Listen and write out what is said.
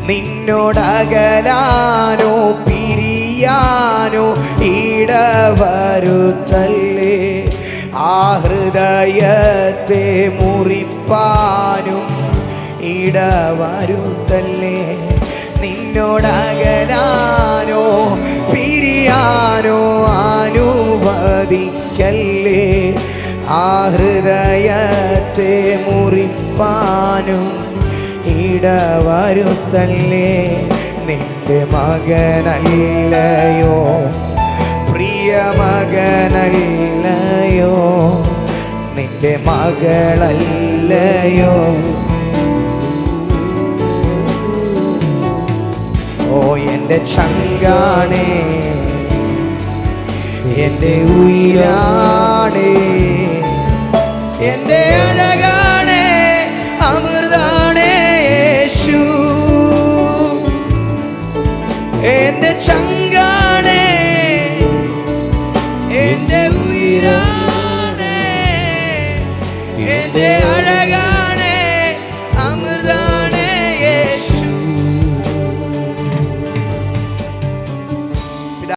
നിന്നോടകലാനോ പിരിയാനോ ഇടവരുത്തല്ലേ. ആ ഹൃദയത്തെ മുറിപ്പാനും ഇടവരുത്തല്ലേ. നിന്നോടകലാനോ പിരിയാനോ അനുവദിക്കല്ലേ. ആ ഹൃദയത്തെ മുറിപ്പാനും ഇടവരുത്തല്ലേ. നിന്റെ മകനല്ലയോ, പ്രിയ മകനല്ലയോ, നിന്റെ മകളല്ലയോ. ഓ എൻ്റെ ചങ്കാണേ, എൻ്റെ ഉയിരാണേ, എൻ്റെ അഴകാണേ, അമൃതാണേ യേശു. എൻ്റെ ചങ്കാണേ, എൻ്റെ ഉയിരാണേ, എൻ്റെ